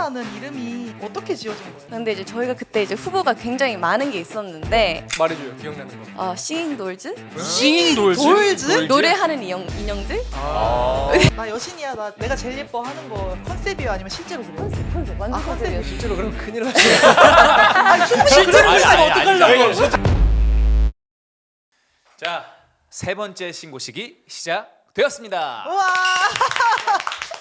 카라라는 이름이 어떻게 지어진 거예요? 근데 이제 저희가 그때 이제 후보가 굉장히 많은 게 있었는데 말해줘요. 기억나는 거. 싱잉 돌즈? 싱잉 돌즈? 돌즈? 노래하는 인형들? 나 여신이야. 나 내가 제일 예뻐 하는 거 컨셉이에요? 아니면 실제로 그래요? 컨셉 완전 컨셉이었어. 실제로 그럼 큰일 나죠. 실제로 있으면 어떡하려고? 자, 세 번째 신고식이 시작되었습니다. 우와.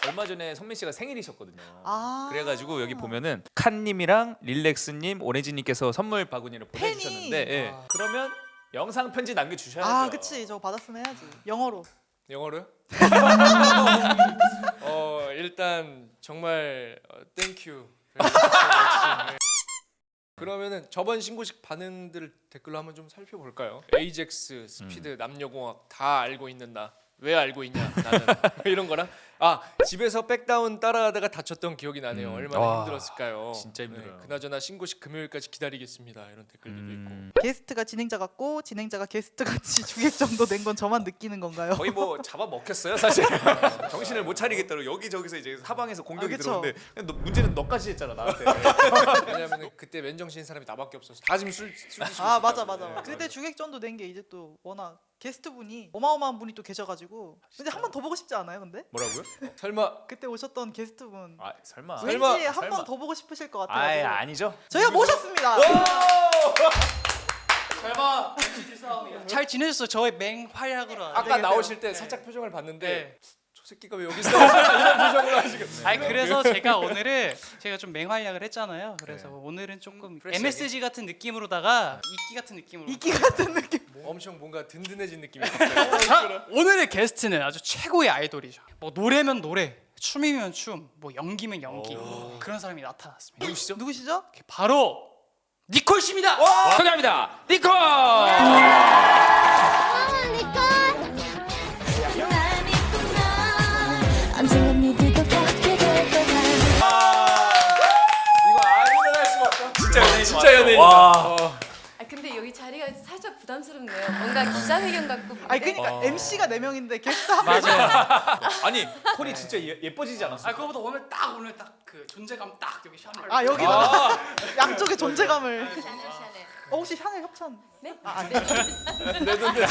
얼마 전에 성민 씨가 생일이셨거든요. 아. 그래가지고 여기 보면은 칸님이랑 릴렉스님, 오렌지님께서 선물 바구니를 팬이. 보내주셨는데 예. 그러면 영상 편지 남겨주셔야죠. 아, 그치. 저거 받았으면 해야지. 영어로. 영어로요? 일단 정말 땡큐. 그러면은 저번 신고식 반응들 댓글로 한번 좀 살펴볼까요? 에이젝스, 스피드, 남녀공학 다 알고 있는 나. 왜 알고 있냐 나는 이런 거랑 집에서 백다운 따라하다가 다쳤던 기억이 나네요. 얼마나 와, 힘들었을까요? 진짜 힘들어요. 그나저나 신고식 금요일까지 기다리겠습니다. 이런 댓글들도 있고. 게스트가 진행자 같고 진행자가 게스트 같이 주객 정도 낸 건 저만 느끼는 건가요? 거의 뭐 잡아먹혔어요 사실. 정신을 못 차리겠다고 여기저기서 이제 사방에서 공격이 그쵸. 들어오는데 문제는 너까지 했잖아 나한테. 왜냐면 그때 맨정신 사람이 나밖에 없어서 다 지금 술 드시고 아, 맞아 있다고. 맞아. 그때 주객 정도 낸 게 이제 또 워낙 게스트분이 어마어마한 분이 또 계셔가지고 근데 한 번 더 보고 싶지 않아요? 근데 뭐라고요? 설마 그때 오셨던 게스트분 아 설마. 왠지 설마, 한 번 더 보고 싶으실 것 아예 같아요. 아니죠. 저희가 모셨습니다. 잘봐. 잘 지내셨어요? 저의 맹활약으로. 아까 되겠어요. 나오실 때 살짝 표정을 봤는데 네. 저 새끼가 왜 여기 있어? 이런 표정을 하시고. 아니 그래서 제가 오늘은 제가 좀 맹활약을 했잖아요. 그래서 네. 오늘은 조금 프레시하게. MSG 같은 느낌으로다가 이끼 같은 느낌으로. 이끼 같은 느낌. 엄청 뭔가 든든해진 느낌이 자, 오늘의 게스트는 아주 최고의 아이돌이죠. 뭐 노래면 노래, 춤이면 춤, 뭐 연기면 연기 그런 사람이 나타났습니다. 누구시죠? 누구시죠? 바로 니콜 씨입니다. 소개합니다. 니콜. 언젠간 니들도 겪게 될 거야. 이거 아무나 할 수가 없다. 진짜 연예인. 진짜 연예인이다. 와. 아 근데 여기 자리가 살짝 부담스럽네요. 뭔가 기자회견 같고. 아니 그러니까 MC가 4명인데 게스트 한 명. 맞아요. 아니 콜이 진짜 예뻐지지 않았어? 아 그거보다 오늘 딱 그 존재감 딱 여기 샤넬. 아 여기다 양쪽의 존재감을. 샤넬. 혹시 샤넬 협찬? 네? 아, 네. 내 돈들.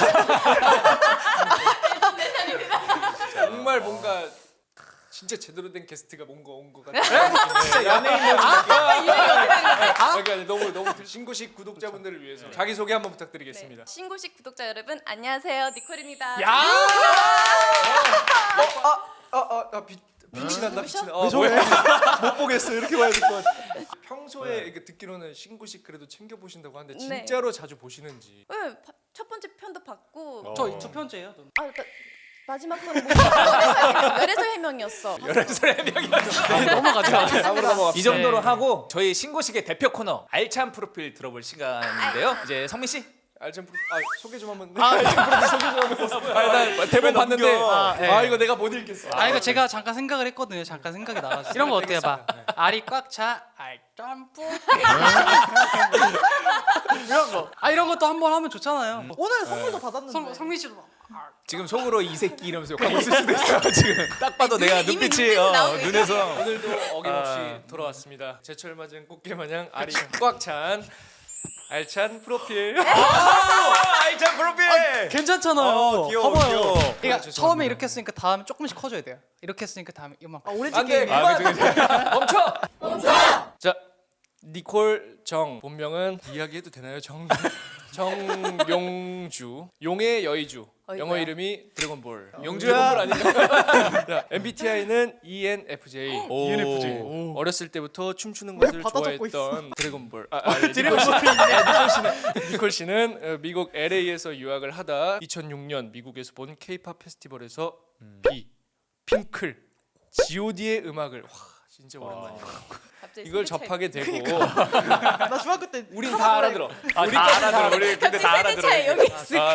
정말 뭔가 진짜 제대로 된 게스트가 뭔가 온 것 같아. 진짜 연예인 그러니까 너무 신고식 구독자분들을 위해서 자기 소개 한번 부탁드리겠습니다. 네. 신고식 구독자 여러분 안녕하세요 니콜입니다. 야! 빛이 난다. 빛이 나. 왜 저래? 못 보겠어. 이렇게 봐야 될 것 같아. 평소에 이렇게 듣기로는 신고식 그래도 챙겨 보신다고 하는데 네. 진짜로 자주 보시는지. 네, 첫 번째 편도 봤고 저 편째예요. 마지막 편은 뭐 열애설 해명이었어. 열애설 해명이었어. 넘어가죠. 다음으로 넘어갑시다. 이 정도로 하고 저희 신고식의 대표 코너 알찬 프로필 들어볼 시간인데요. 이제 성민 씨. 알찬 프로 소개 좀 한번. 알찬 프로 소개 좀 한번. 나 대본 봤는데 네. 이거 내가 못 읽겠어. 아 이거 제가 잠깐 생각을 했거든요. 잠깐 생각이 나왔어요. 이런 거 어때요, 봐. 알이 꽉 차 알짬뿌. 이런 거. 아 이런 것도 한번 하면 좋잖아요. 오늘 선물도 받았는데. 성민 씨도 막. 지금 속으로 이 새끼 이러면서 욕하고 있을 수도 있어요. 지금 딱 봐도 내가 이미 눈빛이 눈빛이 나오고 있어. 눈에서 오늘도 어김없이 돌아왔습니다. 제철 맞은 꽃게 마냥 알이 꽉 찬 알찬 프로필. 알찬 프로필. 괜찮잖아요. 귀여워, 봐봐요. 귀여워. 그러니까 죄송합니다. 처음에 이렇게 했으니까 다음에 조금씩 커져야 돼요. 이렇게 했으니까 다음에 이만큼. 오렌지 안돼 게임. 그만 멈춰. 자 니콜 정 본명은 이야기해도 되나요? 정용주 용의 여의주 영어 이름이 드래곤볼. 용주야. 드래곤볼 아닌가? MBTI는 ENFJ. ENFJ. 어렸을 때부터 춤추는 것을 받아 적고 좋아했던 드래곤볼. 니콜 씨는 미국 LA에서 유학을 하다 2006년 미국에서 본 K-팝 페스티벌에서 핑클, G.O.D의 음악을 진짜 오랜만이야. 갑자기 이걸 세대 차이. 접하게 되고 나 중학교 때 우린 다 알아들어. 다 알아들어. 우리 근데 갑자기 다 세대 알아들어. 차이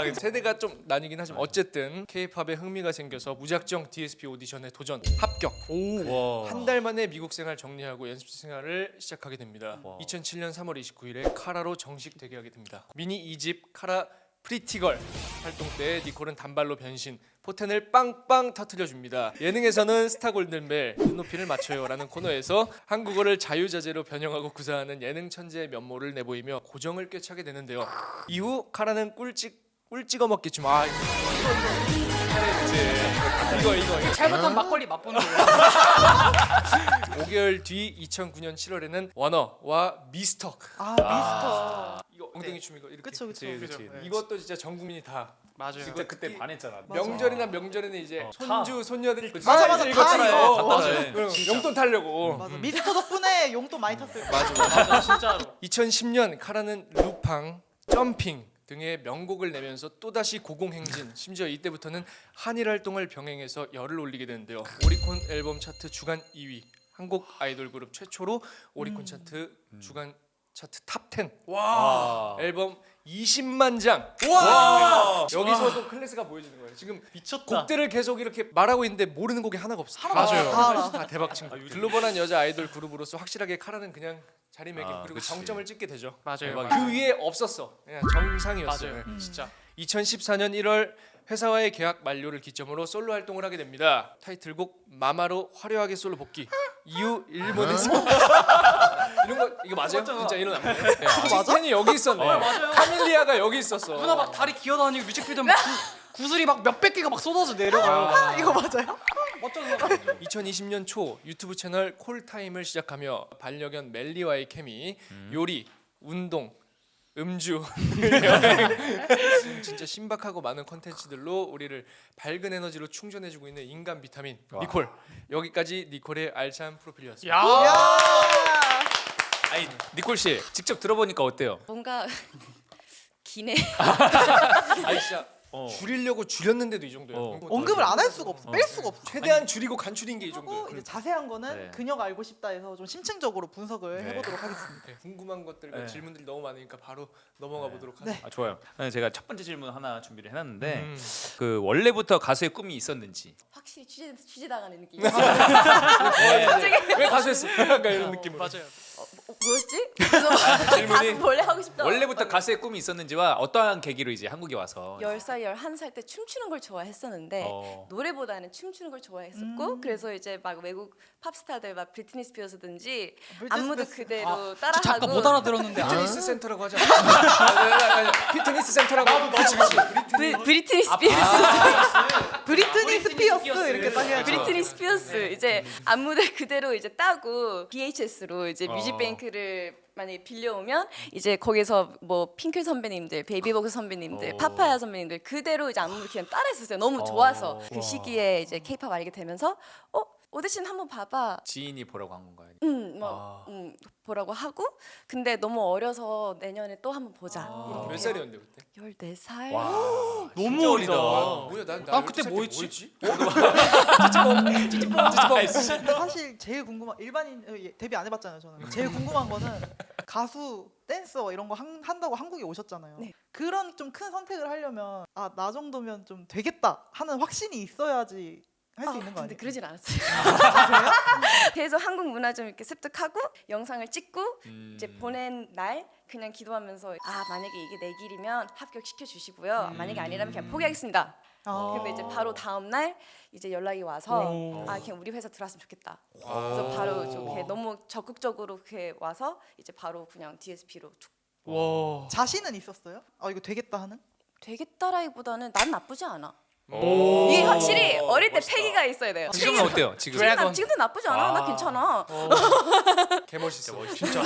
여기 세대가 좀 나뉘긴 하지만 어쨌든 K-팝에 흥미가 생겨서 무작정 DSP 오디션에 도전 합격. 와. 한 달 만에 미국 생활 정리하고 연습생 생활을 시작하게 됩니다. 2007년 3월 29일에 카라로 정식 데뷔하게 됩니다. 미니 2집 카라 프리티걸 활동 때 니콜은 단발로 변신, 포텐을 빵빵 터트려줍니다. 예능에서는 스타 골든벨 눈높이를 맞춰요라는 코너에서 한국어를 자유자재로 변형하고 구사하는 예능 천재의 면모를 내보이며 고정을 꿰차게 되는데요. 이후 카라는 꿀 찍어 먹기 좀 이거 잘못하면 막걸리 맛보는 거예요. 5개월 뒤 2009년 7월에는 워너와 미스터 이거 엉덩이 춤 이거 이렇게 그쵸 그쵸. 그치. 이것도 진짜 전 국민이 다 맞아요. 진짜 그때 반했잖아. 명절에는 이제 손주 손녀들이 맞아, 맞아, 이거 다 따라요. 이거. 맞아요. 그럼 용돈 타려고. 맞아. 미스터 덕분에 용돈 많이 탔어요. 맞아 진짜로. 2010년 카라는 루팡, 점핑 등의 명곡을 내면서 또다시 고공행진, 심지어 이때부터는 한일 활동을 병행해서 열을 올리게 되는데요. 오리콘 앨범 차트 주간 2위, 한국 아이돌 그룹 최초로 오리콘 차트 주간 차트 탑 10. 와. 앨범 20만 장. 와! 여기서도 클래스가 보여지는 거예요. 지금 미쳤다. 곡들을 계속 이렇게 말하고 있는데 모르는 곡이 하나가 없어요. 맞아요. 다 대박 친구. 글로벌한 여자 아이돌 그룹으로서 확실하게 카라는 그냥 자리매김 그리고 그치. 정점을 찍게 되죠. 맞아요. 그 위에 없었어. 그냥 정상이었어요. 맞아요. 진짜. 2014년 1월 회사와의 계약 만료를 기점으로 솔로 활동을 하게 됩니다. 타이틀곡 마마로 화려하게 솔로 복귀. 이후 일본에서 이런 거 이거 맞아요? 진짜 일어납니다. 네. 칭찬이 여기 있었네. 카밀리아가 여기 있었어. 누나 막 다리 기어다니고 뮤직비디오 막 구슬이 막 몇백 개가 막 쏟아져 내려가요. 이거 맞아요? 어쩌죠? 2020년 초 유튜브 채널 콜타임을 시작하며 반려견 멜리와의 케미, 요리, 운동, 음주, 여행 진짜 신박하고 많은 컨텐츠들로 우리를 밝은 에너지로 충전해주고 있는 인간 비타민 니콜. 여기까지 니콜의 알찬 프로필이었습니다. 야. 아니 니콜 씨 직접 들어보니까 어때요? 뭔가 기네. 아니 진짜 줄이려고 줄였는데도 이 정도예요. 언급을 안 할 수가 없어. 뺄 수가 없어. 최대한 줄이고 간추린 게 이 하고 정도예요. 이제 자세한 거는 네. 그녀가 알고 싶다 해서 좀 심층적으로 분석을 네. 해보도록 하겠습니다. 네, 궁금한 것들과 네. 질문들이 너무 많으니까 바로 넘어가 보도록 하죠. 네. 아, 좋아요. 제가 첫 번째 질문 하나 준비를 해놨는데 음. 그 원래부터 가수의 꿈이 있었는지. 확실히 취재 당하는 느낌. 왜 가수했어? 약간 이런 느낌으로. 맞아요. 뭐였지? 그래서 가수 원래 하고 싶다. 원래부터 가수의 꿈이 있었는지와 어떠한 계기로 이제 한국에 와서 10살, 11살 때 춤추는 걸 좋아했었는데 노래보다는 춤추는 걸 좋아했었고 그래서 이제 막 외국 팝스타들 막 브리트니 스피어스든지 안무도 그대로 따라하고 잠깐 못 알아들었는데. 피트니스 센터라고 하자. 피트니스 센터라고. 그치. 브리트니 스피어스 브리트니 스피어스 이렇게 딱 해야죠. 브리트니 스피어스 이제 안무들 그대로 이제 따고 VHS로 이제 뮤직뱅크를 만약에 빌려오면 이제 거기서 뭐 핑클 선배님들, 베이비복스 선배님들, 파파야 선배님들 그대로 이제 안무를 그냥 따라했었어요. 너무 좋아서 그 시기에 이제 K-팝 알게 되면서 오디션 한번 봐봐. 지인이 보라고 한 건가요? 보라고 하고 근데 너무 어려서 내년에 또 한번 보자. 이렇게 몇 살이었는데 그때? 14살. 너무 어리다. 뭐야 난 그때 12살 때 뭐 했지? 근데 사실 제일 궁금한 일반인 데뷔 안 해봤잖아요 저는. 제일 궁금한 거는 가수, 댄서 이런 거 한다고 한국에 오셨잖아요. 네. 그런 좀 큰 선택을 하려면 나 정도면 좀 되겠다 하는 확신이 있어야지 할 수 있는 거 근데 아니에요? 그러진 않았어요. 그래서 한국 문화 좀 이렇게 습득하고 영상을 찍고 이제 보낸 날 그냥 기도하면서 만약에 이게 내 길이면 합격시켜 주시고요. 만약에 아니라면 그냥 포기하겠습니다. 근데 이제 바로 다음 날 이제 연락이 와서 그냥 우리 회사 들어왔으면 좋겠다. 그래서 바로 좀 이렇게 너무 적극적으로 그렇게 와서 이제 바로 그냥 DSP로 와. 자신은 있었어요? 이거 되겠다 하는? 되겠다라기보다는 난 나쁘지 않아. 오. 이게 확실히 어릴 때 멋있다. 패기가 있어야 돼요. 지금은 어때요? 지금 드래곤. 지금도 나쁘지 않아. 나 괜찮아. 개 멋있어. 진짜.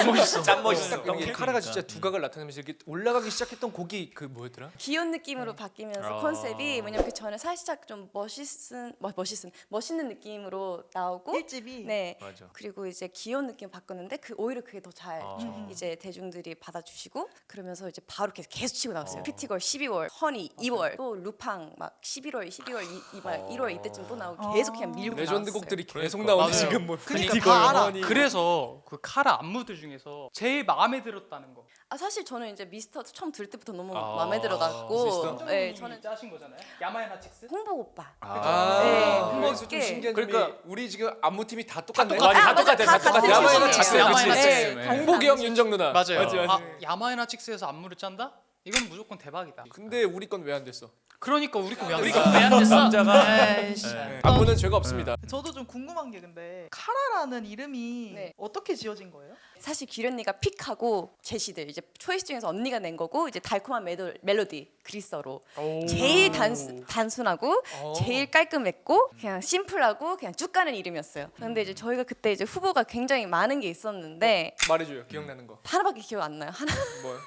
개멋있어. 짱 멋있어. 이게 카라가 진짜 두각을 나타내면서 이렇게 올라가기 시작했던 곡이 그 뭐였더라? 귀여운 느낌으로 바뀌면서 컨셉이 왜냐면 그 전에 살짝 좀 멋있는 느낌으로 나오고 1집이 네. 맞아. 그리고 이제 귀여운 느낌 바꿨는데 오히려 그게 더 잘 이제 대중들이 받아주시고 그러면서 이제 바로 계속 치고 나왔어요. 피티걸 12월, 허니 2월, 또 루팡 막 11월, 1월 이때쯤 또 나오고 계속 그냥 밀고 레전드 나왔어요. 곡들이 계속 나오는데 맞아요. 지금 뭐 그러니까 프리티걸, 다 알아. 허니. 그래서 그 카라 안무들 중에서 제일 마음에 들었다는 거. 사실 저는 이제 미스터 처음 들을 때부터 너무 아, 마음에 들어갔고 미스터? 네, 저는 짜신 거잖아요. 야마야나 칙스. 홍보 오빠. 네, 그래서 좀 그게- 신기한 점이 그러니까 우리 지금 안무팀이 다 똑같네. 똑같아. 다 맞아. 똑같아. 다 똑같아. 같은 야마야나 팀이에요. 칙스, 야마야나 그치? 칙스. 네, 네. 같은 홍보기 형 팀. 윤정 누나. 맞아요. 맞지. 야마야나 칙스에서 안무를 짠다? 이건 무조건 대박이다. 근데 우리 건 왜 안 됐어? 그러니까 우리 거왜안 우리가 됐어? 왜안 됐어? 남자가 에이씨. 안무는 죄가 없습니다. 저도 좀 궁금한 게 근데 카라라는 이름이 네. 어떻게 지어진 거예요? 사실 규련이가 픽하고 제시들 이제 초이스 중에서 언니가 낸 거고 이제 달콤한 멜로디 그리스어로 제일 단순하고 제일 깔끔했고 그냥 심플하고 그냥 쭉 가는 이름이었어요. 근데 이제 저희가 그때 이제 후보가 굉장히 많은 게 있었는데 말해줘요. 기억나는 거. 하나밖에 기억 안 나요. 하나 뭐요?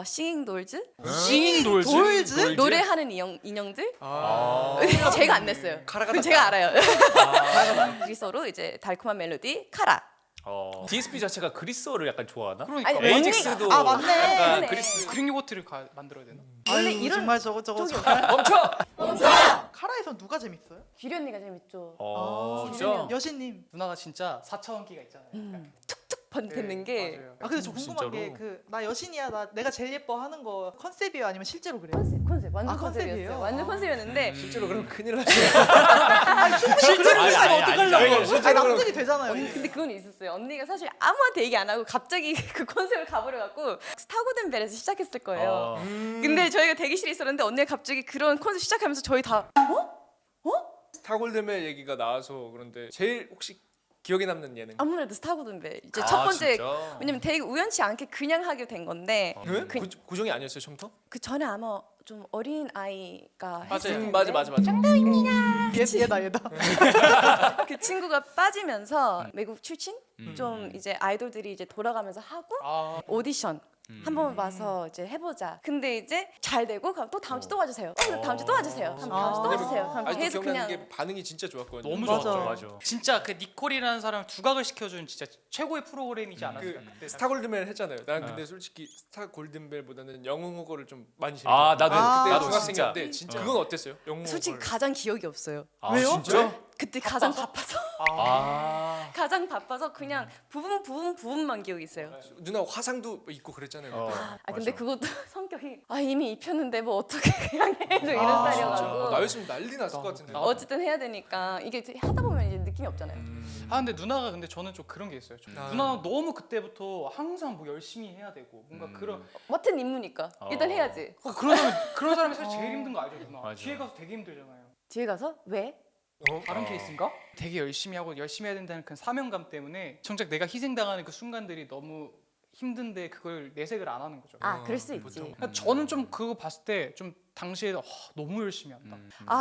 싱잉 돌즈 싱잉 돌즈? 돌즈? 노래하는 인형들 아. 제가 안 냈어요. 카라가 그건 제가 알아요. 그리스어로 이제 달콤한 멜로디 카라. DSP 자체가 그리스어를 약간 좋아하나? 그러니까 아니, 에이젝스도 아, 맞네. 약간 그러네. 그리스. 그릭 요거트를 만들어야 되나? 원래 아유, 이런 정말 저거 멈춰! 카라에서 누가 재밌어요? 규련이가 재밌죠. 진짜? 여신님. 누나가 진짜 4차원기가 있잖아요. 툭툭 뱉는 게 맞아요. 아 근데 저 궁금한 게 진짜로? 그 나 여신이야 나 내가 제일 예뻐 하는 거 컨셉이에요 아니면 실제로 그래요? 컨셉 완전 아, 컨셉이었어요. 컨셉이에요? 완전 컨셉이었는데 실제로 그러면 큰일 나죠. 실제로 아니, 그래서 아니, 어떡하려고? 아니, 아니 실제로 남들이 되잖아요. 근데 그건 있었어요. 언니가 사실 아무한테 얘기 안 하고 갑자기 그 컨셉을 가버려갖고 스타고든 벨에서 시작했을 거예요. 근데 저희가 대기실에 있었는데 언니가 갑자기 그런 컨셉 시작하면서 저희 다 스타골드멜 얘기가 나와서 그런데 제일 혹시 기억에 남는 예능? 아무래도 스타고든 벨 이제 첫 번째 진짜? 왜냐면 되게 우연치 않게 그냥 하게 된 건데 왜? 그- 고정이 아니었어요 처음부터? 그 전에 아마 좀 어린 아이가 맞아요. 했을 텐데 맞아. 얘다. 그 친구가 빠지면서 외국 출신 좀 이제 아이돌들이 이제 돌아가면서 하고 아, 오디션 한 번 와서 이제 해보자. 근데 이제 잘 되고 그럼 또 다음 주 또 와주세요. 그럼 다음 주 또 와주세요. 그럼 다음 주 또 와주세요. 그럼 아직도 계속 기억나는 그냥 게 반응이 진짜 좋았거든요. 너무 맞아. 좋았죠. 맞아. 진짜 그 니콜이라는 사람을 두각을 시켜준 진짜 최고의 프로그램이지 않았을까? 그 그때 스타골드멜 했잖아요. 난 근데 솔직히 스타골든벨보다는 영웅호거를 좀 많이 재밌게 아 나도 아. 그때 나도 중학생이었는데 진짜 그건 어땠어요? 영웅호걸. 솔직히 가장 기억이 없어요. 왜요? 진짜? 그때 가장 바빠서 아. 가장 바빠서 그냥 부분만 기억이 있어요. 누나 화상도 있고 그랬잖아요. 아 근데 그것도 성격이 이미 입혔는데 뭐 어떻게 그냥 해줘 이런 스타일이어가지고 나였으면 난리 났을 것 같은데. 어쨌든 해야 되니까 이게 하다 보면 이제 느낌이 없잖아요. 아 근데 누나가 근데 저는 좀 그런 게 있어요. 아. 누나가 너무 그때부터 항상 뭐 열심히 해야 되고 뭔가 그런 맡은 임무니까 일단 해야지. 그런 사람이 사실 제일 힘든 거 알죠 누나? 맞아. 뒤에 가서 되게 힘들잖아요. 뒤에 가서 왜? 다른 케이스인가? 되게 열심히 하고 열심히 해야 된다는 그 사명감 때문에 정작 내가 희생당하는 그 순간들이 너무 힘든데 그걸 내색을 안 하는 거죠. 그럴 수 있지. 그러니까 저는 좀 그거 봤을 때 좀 당시에 너무 열심히 한다.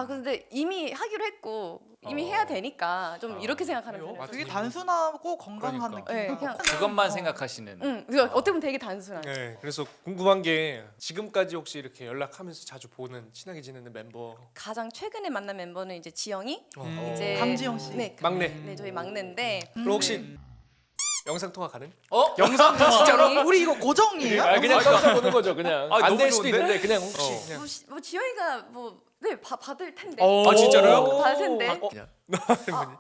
근데 이미 하기로 했고 이미 해야 되니까 좀 이렇게 생각하는 그래요? 편이에요. 되게 단순하고 건강한 그러니까. 느낌. 네, 그냥 그것만 생각하시는. 어떻게 보면 되게 단순한. 네, 그래서 궁금한 게 지금까지 혹시 이렇게 연락하면서 자주 보는 친하게 지내는 member 가장 최근에 만난 멤버는 이제 지영이 이제 강지영 씨. 네, 막내. 네, 저희 막내인데 그럼 혹시 영상 통화 가능? 영상 진짜로? 우리 이거 고정이에요? 그냥 써서 보는 거죠, 그냥. 아, 안 너무 될 수도 좋은데? 있는데 그냥 혹시 그냥. 뭐 지영이가 네 받을 텐데. 아, 진짜로요? 받을 텐데. 그냥.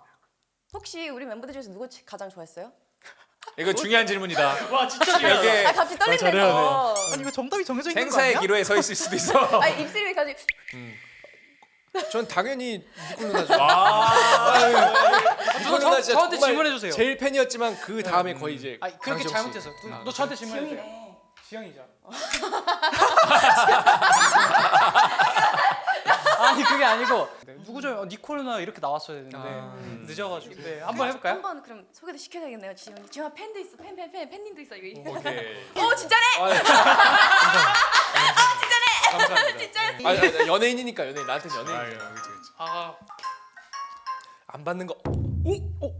혹시 우리 멤버들 중에서 누구 가장 좋아했어요? 이거 중요한 질문이다. 와 진짜 중요해. 이게 갑자기 떨린다서. 아니 이거 정답이 정해져 있는 거 생사의 아니야? 기로에 서 있을 수도 있어. 입술이 가지고 전 당연히 니콜 누나죠. 니콜 저- 누나 진짜 저한테 정말 질문해 주세요. 제일 팬이었지만 그 다음에 거의 이제 아 그렇게 강지영 씨. 잘못했어. 너 저한테 질문해 주세요. 지영이죠. 아니 그게 아니고 누구죠? 니콜 누나 이렇게 나왔어야 되는데 늦어가지고. 네, 한번 해볼까요? 한번 그럼 소개도 시켜야겠네요. 지영이. 지영아 팬도 있어. 팬님도 있어. 이거. 오케이. 진짜네. 감사합니다. 진짜. 아니, 연예인이니까 연예인 나한테는 연예인. 아 안 받는 거. 오,